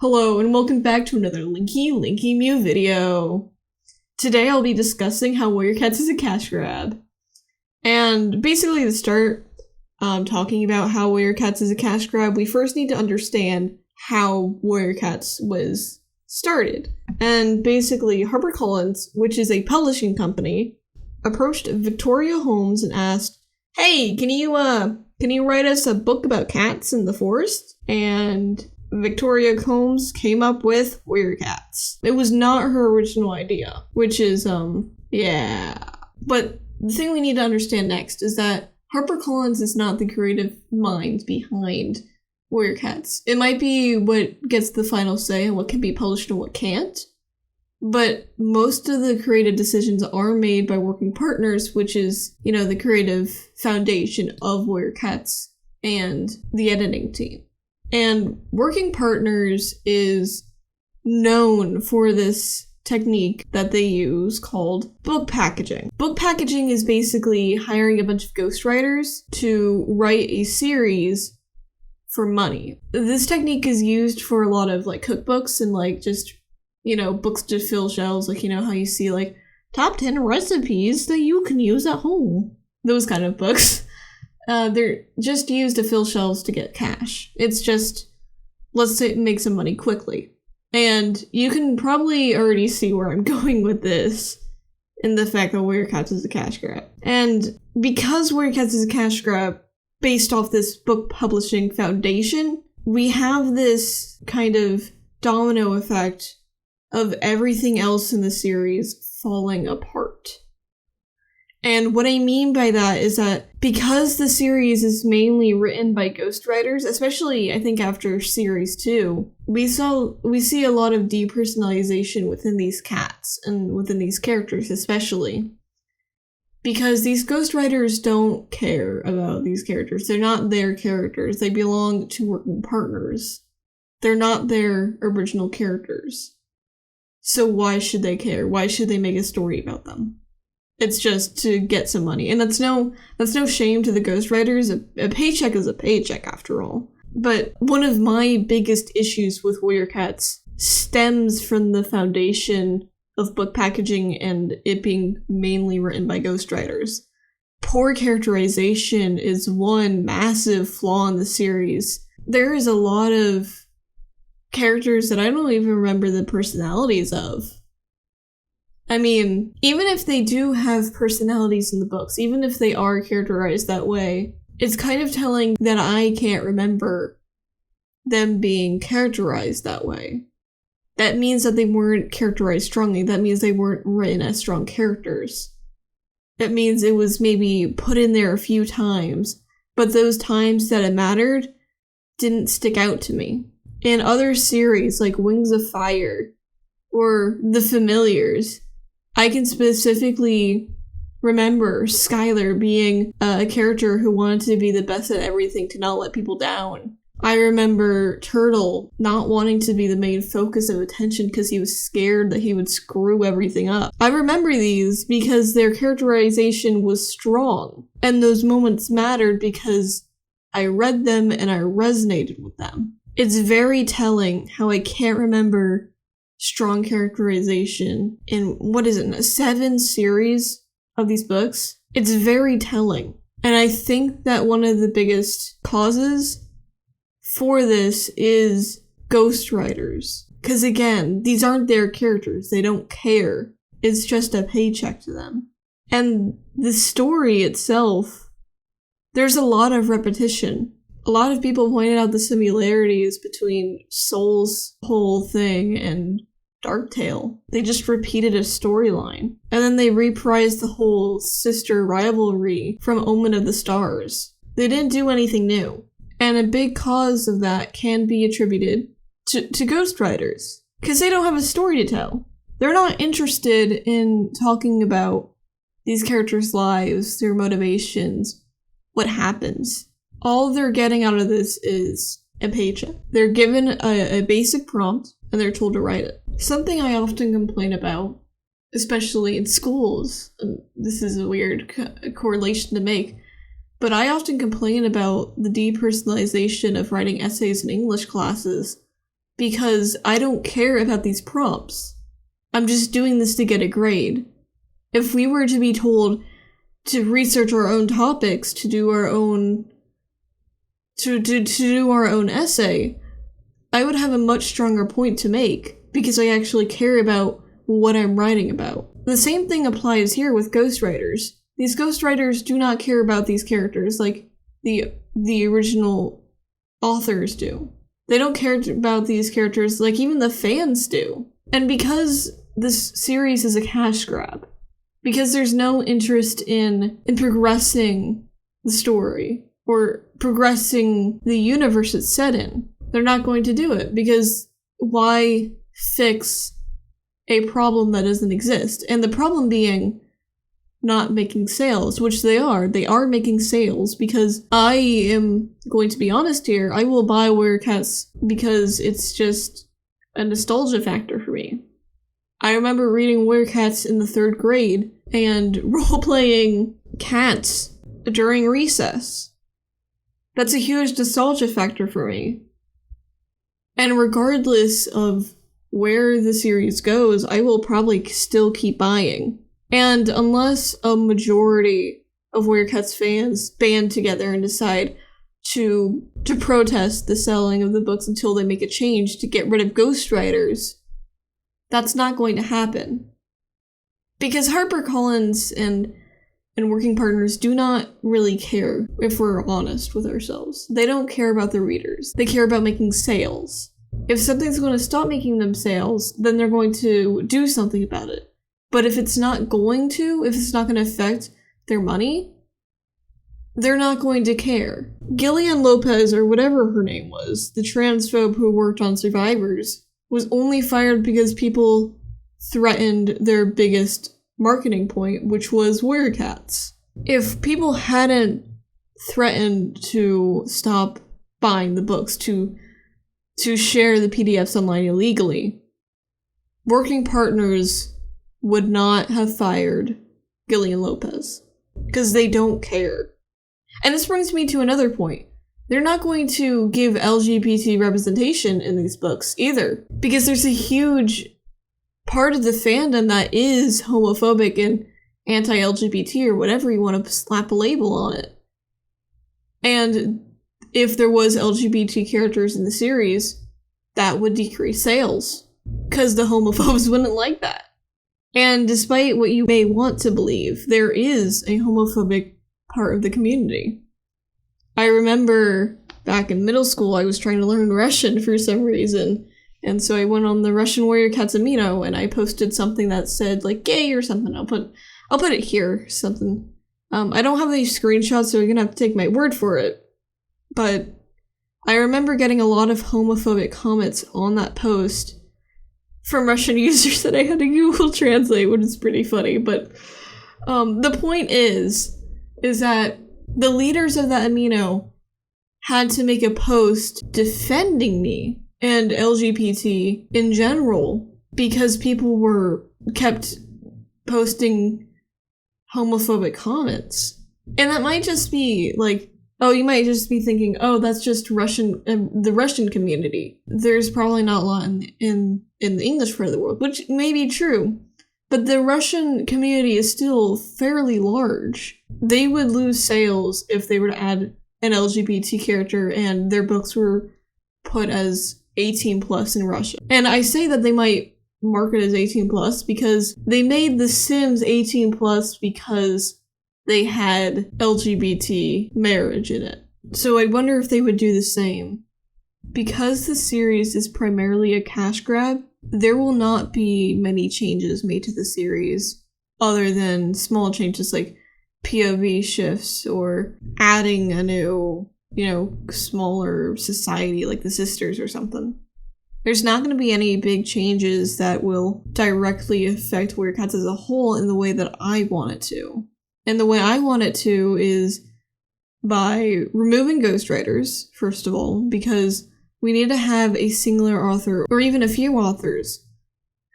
Hello and welcome back to another Linky Mew video. Today I'll be discussing how Warrior Cats is a cash grab. And basically to start talking about how Warrior Cats is a cash grab, we first need to understand how Warrior Cats was started. And basically HarperCollins, which is a publishing company, approached Victoria Holmes and asked, "Hey, can you write us a book about cats in the forest?" And Victoria Holmes came up with Warrior Cats. It was not her original idea, which is, yeah. But the thing we need to understand next is that HarperCollins is not the creative mind behind Warrior Cats. It might be what gets the final say on what can be published and what can't, but most of the creative decisions are made by working partners, which is, the creative foundation of Warrior Cats and the editing team. And Working Partners is known for this technique that they use called book packaging. Book packaging is basically hiring a bunch of ghostwriters to write a series for money. This technique is used for a lot of cookbooks and just, books to fill shelves, how you see top 10 recipes that you can use at home. Those kind of books. They're just used to fill shelves to get cash. It's just, let's say, make some money quickly. And you can probably already see where I'm going with this in the fact that Warrior Cats is a cash grab. And because Warrior Cats is a cash grab based off this book publishing foundation, we have this kind of domino effect of everything else in the series falling apart. And what I mean by that is that because the series is mainly written by ghostwriters, especially I think after series 2, we see a lot of depersonalization within these cats and within these characters especially. Because these ghostwriters don't care about these characters. They're not their characters. They belong to working partners. They're not their original characters. So why should they care? Why should they make a story about them? It's just to get some money. And that's no shame to the ghostwriters. A paycheck is a paycheck after all. But one of my biggest issues with Warrior Cats stems from the foundation of book packaging and it being mainly written by ghostwriters. Poor characterization is one massive flaw in the series. There is a lot of characters that I don't even remember the personalities of. I mean, even if they do have personalities in the books, even if they are characterized that way, it's kind of telling that I can't remember them being characterized that way. That means that they weren't characterized strongly. That means they weren't written as strong characters. That means it was maybe put in there a few times, but those times that it mattered didn't stick out to me. In other series like Wings of Fire or The Familiars, I can specifically remember Skylar being a character who wanted to be the best at everything to not let people down. I remember Turtle not wanting to be the main focus of attention because he was scared that he would screw everything up. I remember these because their characterization was strong, and those moments mattered because I read them and I resonated with them. It's very telling how I can't remember strong characterization in, 7 series of these books? It's very telling. And I think that one of the biggest causes for this is ghostwriters. Because again, these aren't their characters. They don't care. It's just a paycheck to them. And the story itself, there's a lot of repetition. A lot of people pointed out the similarities between Soul's whole thing and Darktail. They just repeated a storyline. And then they reprised the whole sister rivalry from Omen of the Stars. They didn't do anything new. And a big cause of that can be attributed to ghostwriters. Because they don't have a story to tell. They're not interested in talking about these characters' lives, their motivations, what happens. All they're getting out of this is a paycheck. They're given a basic prompt, and they're told to write it. Something I often complain about, especially in schools, and this is a weird correlation to make, but I often complain about the depersonalization of writing essays in English classes because I don't care about these prompts. I'm just doing this to get a grade. If we were to be told to research our own topics, to do our own to do our own essay, I would have a much stronger point to make because I actually care about what I'm writing about. The same thing applies here with ghostwriters. These ghostwriters do not care about these characters like the original authors do. They don't care about these characters like even the fans do. And because this series is a cash grab, because there's no interest in progressing the story or progressing the universe it's set in, they're not going to do it, because why fix a problem that doesn't exist? And the problem being not making sales, which they are. They are making sales, because I am going to be honest here, I will buy Werecats because it's just a nostalgia factor for me. I remember reading Werecats in the 3rd grade and role-playing cats during recess. That's a huge nostalgia factor for me. And regardless of where the series goes, I will probably still keep buying. And unless a majority of Werecats fans band together and decide to protest the selling of the books until they make a change to get rid of ghostwriters, that's not going to happen. Because HarperCollins and working partners do not really care, if we're honest with ourselves. They don't care about the readers. They care about making sales. If something's going to stop making them sales, then they're going to do something about it. But if it's not going to, if it's not going to affect their money, they're not going to care. Gillian Lopez, or whatever her name was, the transphobe who worked on Survivors, was only fired because people threatened their biggest marketing point, which was Werecats. If people hadn't threatened to stop buying the books, to share the PDFs online illegally, working partners would not have fired Gillian Lopez, because they don't care. And this brings me to another point. They're not going to give LGBT representation in these books either, because there's a huge part of the fandom that is homophobic and anti-LGBT, or whatever you want to slap a label on it. And if there was LGBT characters in the series, that would decrease sales, because the homophobes wouldn't like that. And despite what you may want to believe, there is a homophobic part of the community. I remember back in middle school, I was trying to learn Russian for some reason, and so I went on the Russian Warrior Cats Amino, and I posted something that said, like, gay or something. I'll put it here, something. I don't have any screenshots, so you're gonna have to take my word for it. But I remember getting a lot of homophobic comments on that post from Russian users that I had to Google Translate, which is pretty funny. But the point is that the leaders of that amino had to make a post defending me and LGBT in general, because people kept posting homophobic comments. And that might just be like, oh, you might just be thinking, oh, that's just the Russian community. There's probably not a lot in the English part of the world, which may be true. But the Russian community is still fairly large. They would lose sales if they were to add an LGBT character and their books were put as 18 plus in Russia. And I say that they might market as 18 plus because they made The Sims 18 plus because they had LGBT marriage in it. So I wonder if they would do the same. Because the series is primarily a cash grab, there will not be many changes made to the series other than small changes like POV shifts or adding a new, smaller society like the Sisters or something. There's not going to be any big changes that will directly affect Werecats as a whole in the way that I want it to. And the way I want it to is by removing ghostwriters, first of all, because we need to have a singular author, or even a few authors,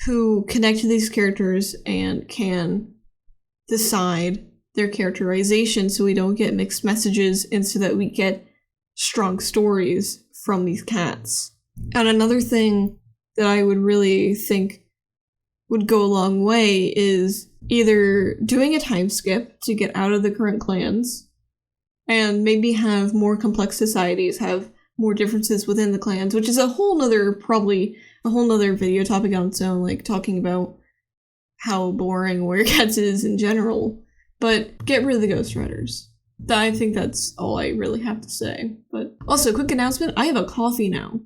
who connect to these characters and can decide their characterization so we don't get mixed messages and so that we get strong stories from these cats. And another thing that I would really think would go a long way is either doing a time skip to get out of the current clans and maybe have more complex societies, have more differences within the clans, which is probably a whole nother video topic on its own, like talking about how boring Warrior Cats is in general. But get rid of the Ghost Riders. I think that's all I really have to say. But also, quick announcement, I have a coffee now.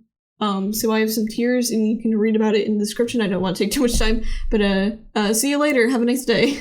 So I have some tears, and you can read about it in the description. I don't want to take too much time, but see you later. Have a nice day.